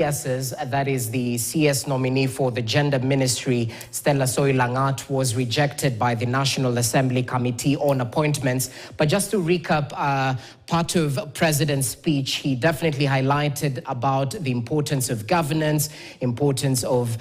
Yeses, that is the CS nominee for the Gender Ministry, Stella Soy-Langat, was rejected by the National Assembly Committee on Appointments. But just to recap, part of President's speech, he definitely highlighted about the importance of governance, importance of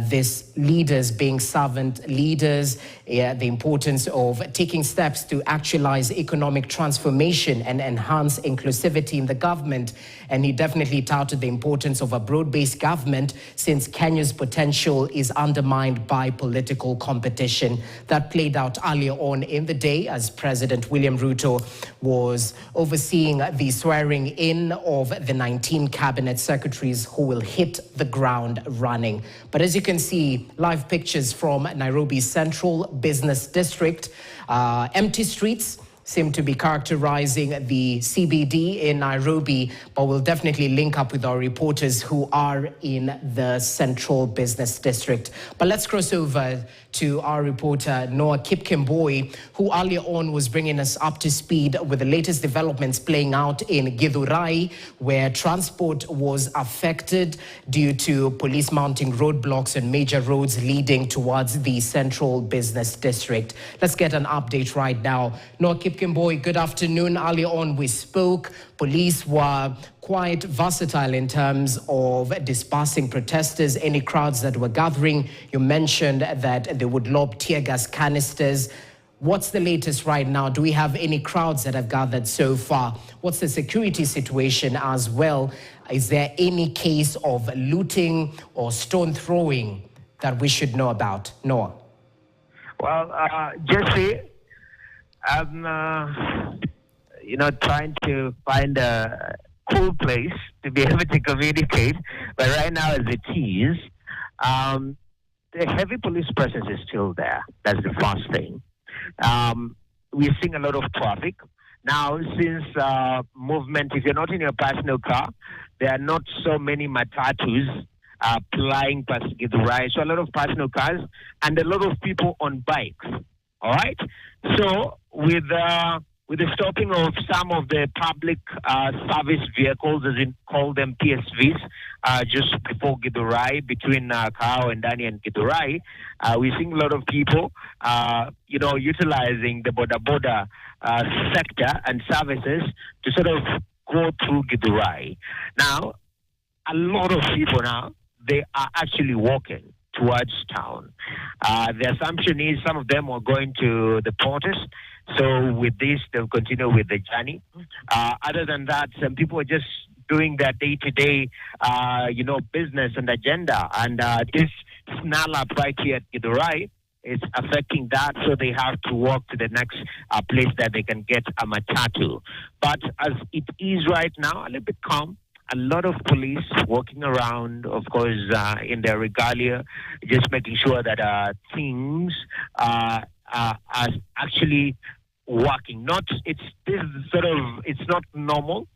these leaders being servant leaders, the importance of taking steps to actualize economic transformation and enhance inclusivity in the government. And he definitely touted the importance of a broad-based government since Kenya's potential is undermined by political competition. That played out earlier on in the day as President William Ruto was overseeing the swearing in of the 19 cabinet secretaries who will hit the ground running. But as you can see, live pictures from Nairobi's Central Business District, empty streets seem to be characterizing the CBD in Nairobi, but we'll definitely link up with our reporters who are in the Central Business District. But let's cross over to our reporter, Noah Kipkemboi, who earlier on was bringing us up to speed with the latest developments playing out in Githurai, where transport was affected due to police mounting roadblocks on major roads leading towards the Central Business District. Let's get an update right now. Noah Kipkemboi, good afternoon. Earlier on we spoke. Police were quite versatile in terms of dispersing protesters, any crowds that were gathering. You mentioned that they would lob tear gas canisters. What's the latest right now? Do we have any crowds that have gathered so far? What's the security situation as well? Is there any case of looting or stone throwing that we should know about? Noah. Well, Jesse, I'm trying to find a cool place to be able to communicate, but right now as it is, the heavy police presence is still there. That's the first thing. We're seeing a lot of traffic. Now, since movement, if you're not in your personal car, there are not so many matatus plying past Githurai. So a lot of personal cars and a lot of people on bikes. All right? So with the stopping of some of the public service vehicles, as in call them PSVs, just before Githurai, between Kao and Dani and Githurai, we're seeing a lot of people, utilizing the boda sector and services to sort of go through Githurai. Now, a lot of people now, they are actually walking towards town. The assumption is some of them are going to the protest. So with this, they'll continue with the journey. Other than that, some people are just doing their day-to-day, business and agenda. And this snarl up right here at Githurai is affecting that, so they have to walk to the next place that they can get a matatu. But as it is right now, a little bit calm. A lot of police walking around, of course, in their regalia, just making sure that things are actually working. It's not normal.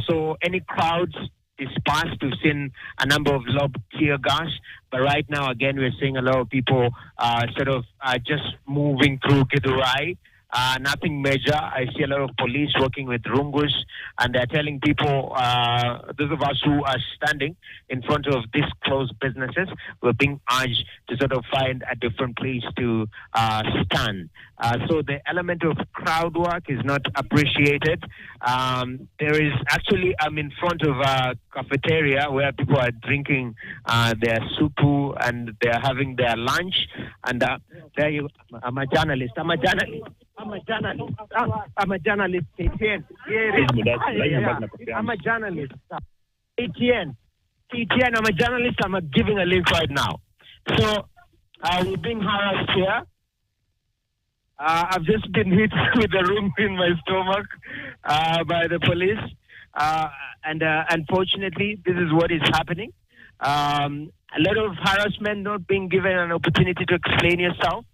So any crowds dispersed. We've seen a number of lob tear gas, but right now again we're seeing a lot of people just moving through Githurai. Nothing major. I see a lot of police working with rungus, and they're telling people, those of us who are standing in front of these closed businesses, we're being urged to sort of find a different place to stand. So the element of crowd work is not appreciated. There is actually, I'm in front of a cafeteria where people are drinking their supu and they're having their lunch. And there you, I'm a journalist. I'm a journalist. I'm a journalist. I'm a journalist. I'm a journalist. ATN, I'm a journalist. I'm giving a link right now. So we're being harassed here. I've just been hit with a room in my stomach by the police. And unfortunately, this is what is happening. A lot of harassment, not being given an opportunity to explain yourself.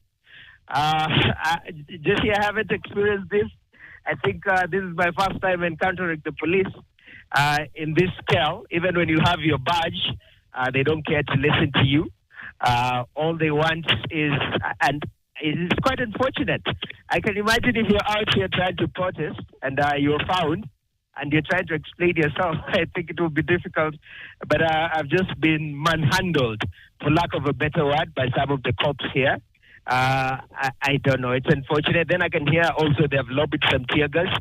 Jesse, I haven't experienced this. I think this is my first time encountering the police in this scale. Even when you have your badge, they don't care to listen to you. All they want is, and it is quite unfortunate. I can imagine if you're out here trying to protest and you're found, and you're trying to explain yourself, I think it will be difficult. But I've just been manhandled, for lack of a better word, by some of the cops here. I don't know. It's unfortunate. Then I can hear also they have lobbied some tear gas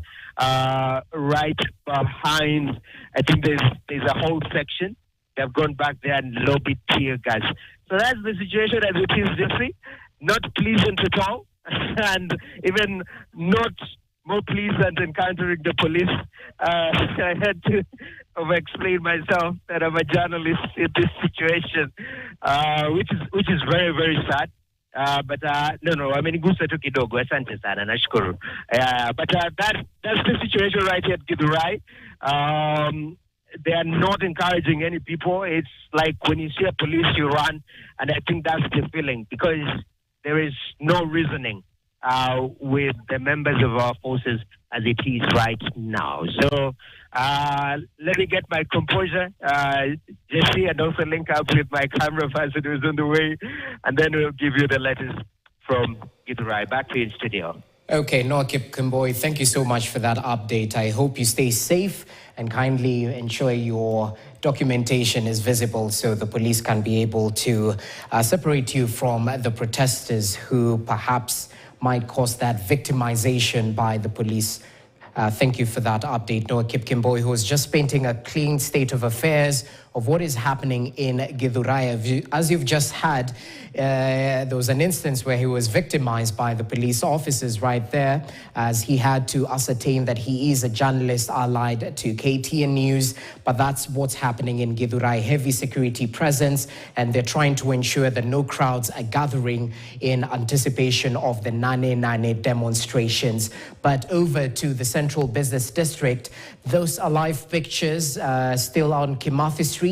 right behind. I think there's a whole section. They've gone back there and lobbied tear gas. So that's the situation as it is, Jeffrey. Not pleasant at all, and even not more pleasant encountering the police. I had to explain myself that I'm a journalist in this situation, which is very, very sad. But no, I mean, gusa tu kidogo, asante sana, nashukuru. But that's the situation right here at Githurai. They are not encouraging any people. It's like when you see a police, you run, and I think that's the feeling, because there is no reasoning with the members of our forces as it is right now. So let me get my composure, Jesse, and also link up with my camera person who's on the way, and then we'll give you the letters from Githurai. Back to you in studio. Okay, Noah Kipkemboi, thank you so much for that update. I hope you stay safe and kindly ensure your documentation is visible so the police can be able to separate you from the protesters who perhaps might cause that victimization by the police. Thank you for that update, Noah Kipkemboi, who was just painting a clean state of affairs of what is happening in Githurai. As you've just had, there was an instance where he was victimized by the police officers right there, as he had to ascertain that he is a journalist allied to KTN News. But that's what's happening in Githurai. Heavy security presence, and they're trying to ensure that no crowds are gathering in anticipation of the Nane Nane demonstrations. But over to the Central Business District, those are live pictures still on Kimathi Street.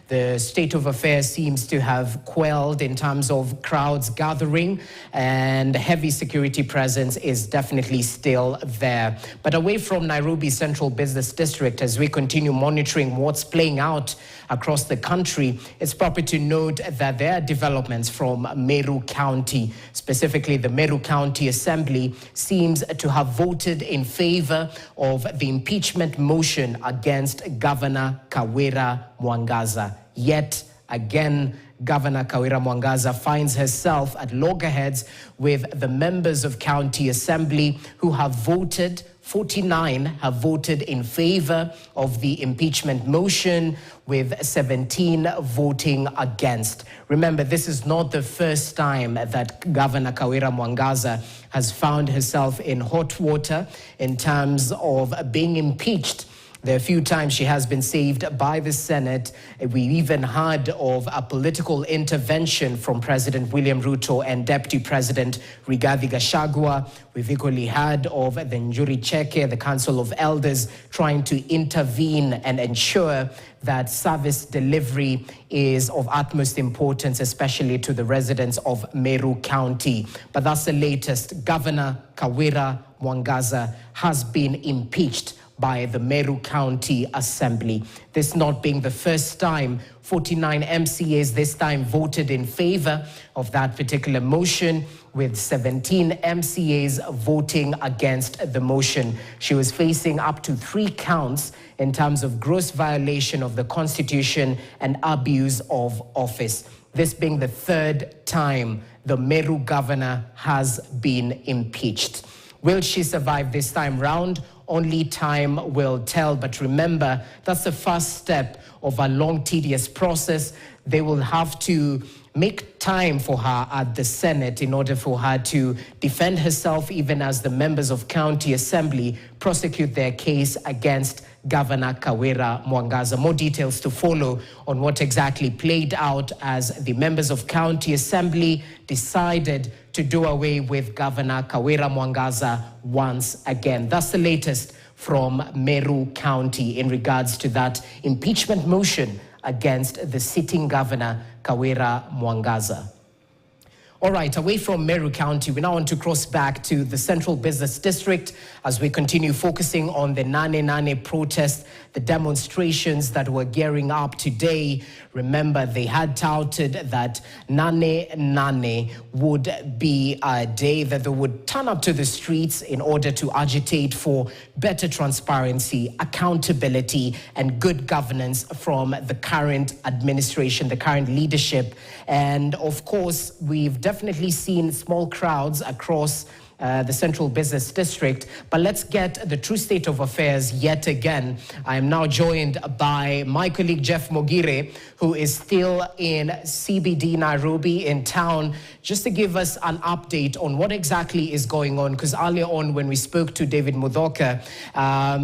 The state of affairs seems to have quelled in terms of crowds gathering, and heavy security presence is definitely still there. But away from Nairobi Central Business District, as we continue monitoring what's playing out across the country, it's proper to note that there are developments from Meru County. Specifically, the Meru County Assembly seems to have voted in favor of the impeachment motion against Governor Kawira Mwangaza. Yet again, Governor Kawira Mwangaza finds herself at loggerheads with the members of County Assembly who have voted. 49 have voted in favor of the impeachment motion, with 17 voting against. Remember, this is not the first time that Governor Kawira Mwangaza has found herself in hot water in terms of being impeached. There are a few times she has been saved by the Senate. We even heard of a political intervention from President William Ruto and Deputy President Rigathi Gachagua. We've equally heard of the Njuri Cheke, the Council of Elders, trying to intervene and ensure that service delivery is of utmost importance, especially to the residents of Meru County. But that's the latest. Governor Kawira Mwangaza has been impeached by the Meru County Assembly. This not being the first time. 49 MCAs this time voted in favor of that particular motion, with 17 MCAs voting against the motion. She was facing up to 3 counts in terms of gross violation of the Constitution and abuse of office. This being the 3rd time the Meru governor has been impeached. Will she survive this time round? Only time will tell. But remember, that's the first step of a long, tedious process. They will have to make time for her at the Senate in order for her to defend herself, even as the members of County Assembly prosecute their case against Governor Kawira Mwangaza. More details to follow on what exactly played out as the members of County Assembly decided to do away with Governor Kawira Mwangaza once again. That's the latest from Meru County in regards to that impeachment motion against the sitting governor, Kawira Mwangaza. All right, away from Meru County, we now want to cross back to the Central Business District as we continue focusing on the Nane Nane protest, the demonstrations that were gearing up today. Remember, they had touted that Nane Nane would be a day that they would turn up to the streets in order to agitate for better transparency, accountability, and good governance from the current administration, the current leadership. And of course, we've definitely seen small crowds across the Central Business District. But let's get the true state of affairs yet again. I am now joined by my colleague Jeff Mogire, who is still in CBD Nairobi in town, just to give us an update on what exactly is going on. Because earlier on, when we spoke to David Mudhoka,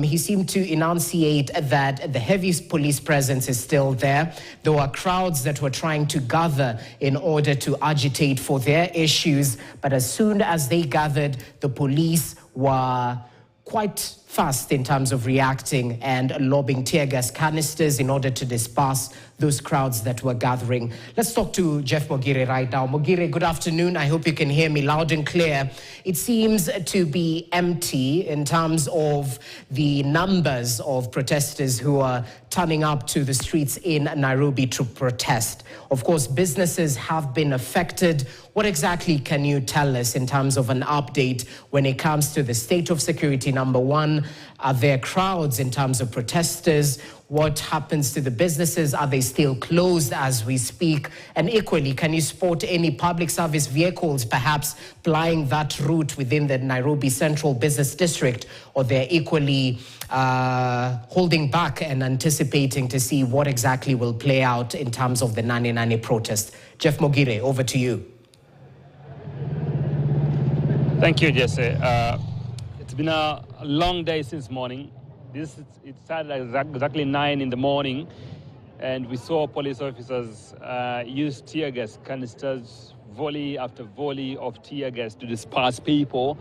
he seemed to enunciate that the heaviest police presence is still there. There were crowds that were trying to gather in order to agitate for their issues. But as soon as they gathered, the police were quite fast in terms of reacting and lobbing tear gas canisters in order to disperse those crowds that were gathering. Let's talk to Jeff Mogire right now. Mogire, good afternoon. I hope you can hear me loud and clear. It seems to be empty in terms of the numbers of protesters who are turning up to the streets in Nairobi to protest. Of course, businesses have been affected. What exactly can you tell us in terms of an update when it comes to the state of security, number one? Are there crowds in terms of protesters? What happens to the businesses? Are they still closed as we speak? And equally, can you spot any public service vehicles perhaps plying that route within the Nairobi Central Business District? Or they're equally holding back and anticipating to see what exactly will play out in terms of the Nane Nane protest? Jeff Mogire, over to you. Thank you, Jesse. It's been a long day since morning. It started at exactly 9 in the morning, and we saw police officers use tear gas canisters, volley after volley of tear gas to disperse people,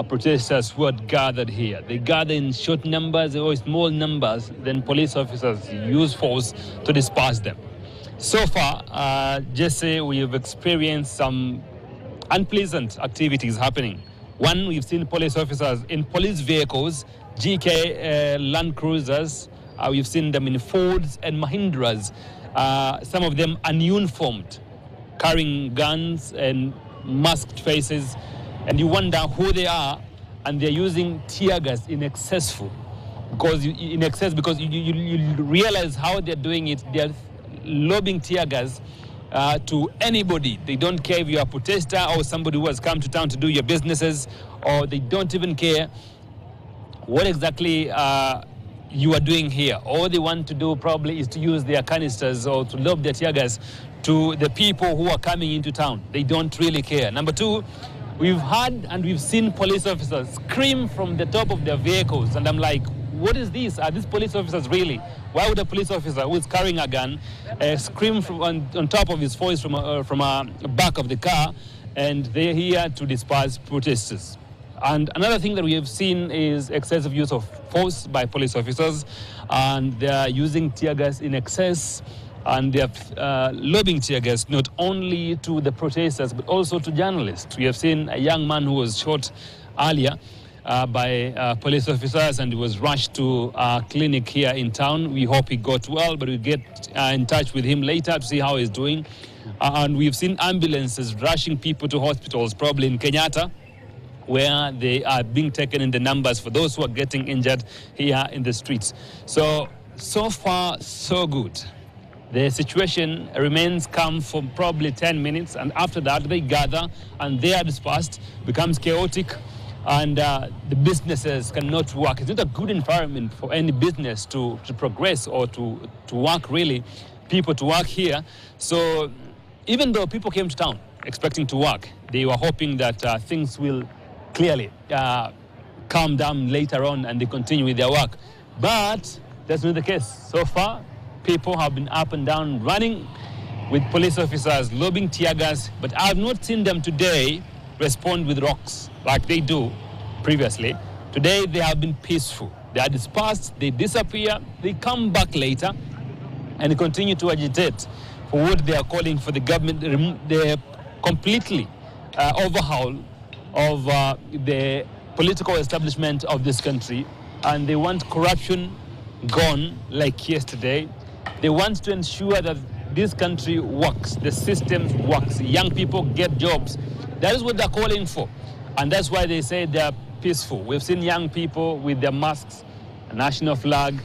protesters who had gathered here. They gather in short numbers or small numbers, then police officers use force to disperse them. So far, Jesse, we have experienced some unpleasant activities happening. One, we've seen police officers in police vehicles, GK Land Cruisers. We've seen them in Fords and Mahindras, some of them ununiformed, carrying guns and masked faces. And you wonder who they are, and they're using tear gas in excess because you realize how they're doing it. They're lobbing tear gas to anybody. They don't care if you're a protester or somebody who has come to town to do your businesses, or they don't even care what exactly you are doing here. All they want to do probably is to use their canisters or to lob their tear gas to the people who are coming into town. They don't really care. Number two, we've heard and we've seen police officers scream from the top of their vehicles, and I'm like, what is this? Are these police officers really? Why would a police officer who is carrying a gun scream from on top of his voice from a back of the car? And they're here to disperse protesters. And another thing that we have seen is excessive use of force by police officers, and they're using tear gas in excess, and they're lobbing tear gas not only to the protesters but also to journalists. We have seen a young man who was shot earlier by police officers, and he was rushed to a clinic here in town. We hope he got well, but we'll get in touch with him later to see how he's doing. And we've seen ambulances rushing people to hospitals, probably in Kenyatta, where they are being taken in the numbers for those who are getting injured here in the streets. So far, so good. The situation remains calm for probably 10 minutes, and after that, they gather and they are dispersed, becomes chaotic, and the businesses cannot work. It's not a good environment for any business to progress or to work, really, people to work here. So even though people came to town expecting to work, they were hoping that things will clearly calm down later on and they continue with their work. But that's not the case. So far, people have been up and down running with police officers lobbing tear gas, but I have not seen them today respond with rocks like they do previously. Today they have been peaceful. They are dispersed, they disappear, they come back later and continue to agitate for what they are calling for the government. They completely overhaul of the political establishment of this country, and they want corruption gone like yesterday. They want to ensure that this country works, the system works, young people get jobs. That is what they're calling for, and that's why they say they're peaceful. We've seen young people with their masks, a national flag,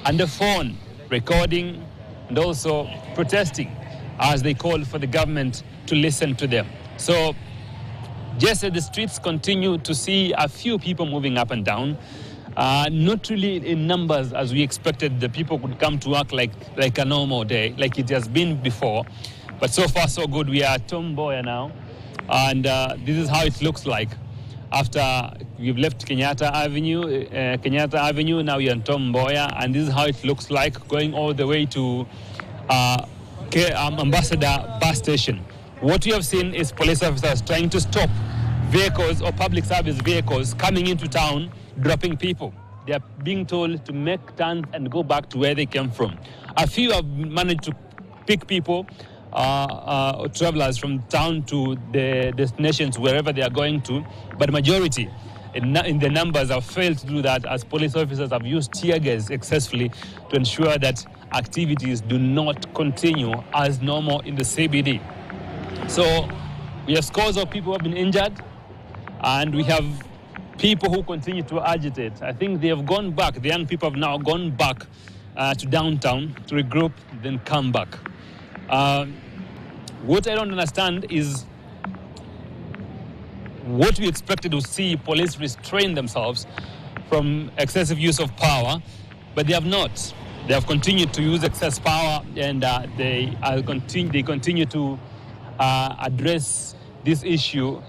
and the phone recording and also protesting as they call for the government to listen to them. So just as the streets continue to see a few people moving up and down, not really in numbers as we expected. The people could come to work like a normal day, like it has been before. But so far so good. We are at Tom Mboya now, and this is how it looks like after we've left Kenyatta Avenue. Now we are in Tom Mboya, and this is how it looks like going all the way to Ambassador bus station. What we have seen is police officers trying to stop vehicles or public service vehicles coming into town, dropping people. They are being told to make turns and go back to where they came from. A few have managed to pick people, travelers from town to the destinations wherever they are going to, but majority in the numbers have failed to do that, as police officers have used tear gas excessively to ensure that activities do not continue as normal in the CBD. So we have scores of people who have been injured, and we have people who continue to agitate. I think they have gone back. The young people have now gone back to downtown to regroup, then come back. What I don't understand is what we expected to see police restrain themselves from excessive use of power, but they have not. They have continued to use excess power, and they continue to address this issue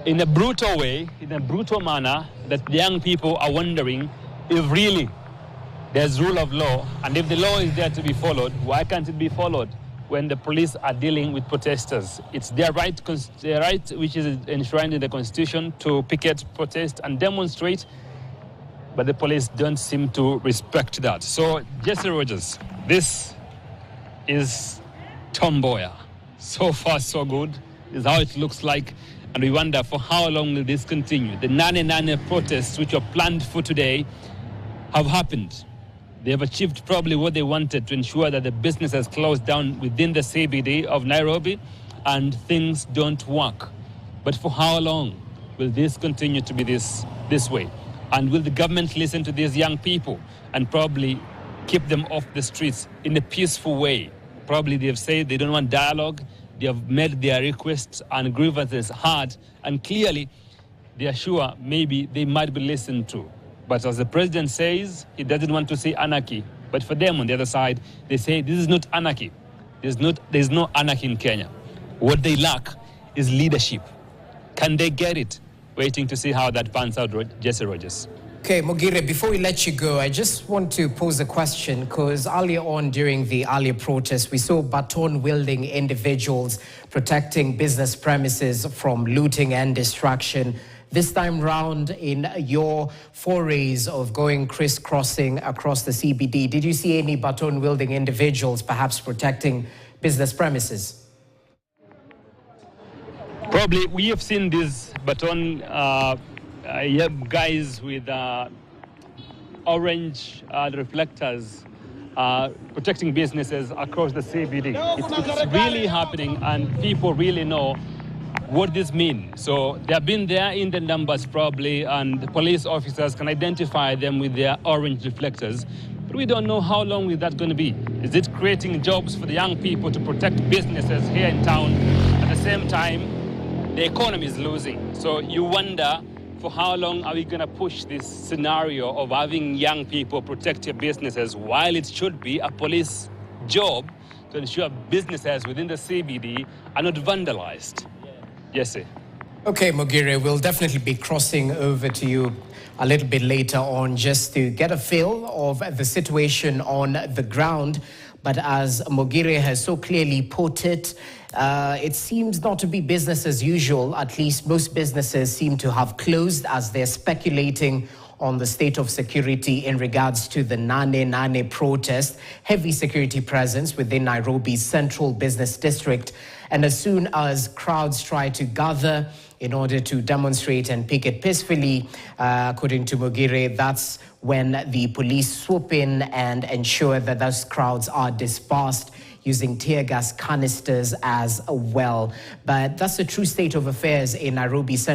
in a brutal way, in a brutal manner, that the young people are wondering if really there's rule of law, and if the law is there to be followed, why can't it be followed when the police are dealing with protesters? It's their right which is enshrined in the Constitution to picket, protest, and demonstrate, but the police don't seem to respect that. So, Jesse Rogers, this is Tom Mboya. So far, so good. This is how it looks like. And we wonder, for how long will this continue? The Nane Nane protests, which were planned for today, have happened. They have achieved probably what they wanted, to ensure that the business has closed down within the CBD of Nairobi and things don't work. But for how long will this continue to be this way? And will the government listen to these young people and probably keep them off the streets in a peaceful way? Probably they have said they don't want dialogue. They have made their requests and grievances hard, and clearly they are sure maybe they might be listened to. But as the president says, he doesn't want to see anarchy. But for them on the other side, they say this is not anarchy. There's no anarchy in Kenya. What they lack is leadership. Can they get it? Waiting to see how that pans out, Jesse Rogers. Okay, Mogire, before we let you go, I just want to pose a question, because earlier on during the earlier protests, we saw baton-wielding individuals protecting business premises from looting and destruction. This time round, in your forays of going crisscrossing across the CBD, did you see any baton-wielding individuals perhaps protecting business premises? Probably we have seen these baton guys with orange reflectors protecting businesses across the CBD. It's really happening, and people really know what this means. So they have been there in the numbers probably, and the police officers can identify them with their orange reflectors. But we don't know how long is that going to be. Is it creating jobs for the young people to protect businesses here in town? At the same time, the economy is losing. So you wonder, for how long are we going to push this scenario of having young people protect your businesses, while it should be a police job to ensure businesses within the CBD are not vandalized? Yes, sir. Okay, Mogire, we'll definitely be crossing over to you a little bit later on just to get a feel of the situation on the ground. But as Mogire has so clearly put it, it seems not to be business as usual. At least most businesses seem to have closed, as they're speculating on the state of security in regards to the Nane Nane protest. Heavy security presence within Nairobi's central business district. And as soon as crowds try to gather in order to demonstrate and picket peacefully, according to Mugire, that's when the police swoop in and ensure that those crowds are dispersed using tear gas canisters as well. But that's the true state of affairs in Nairobi.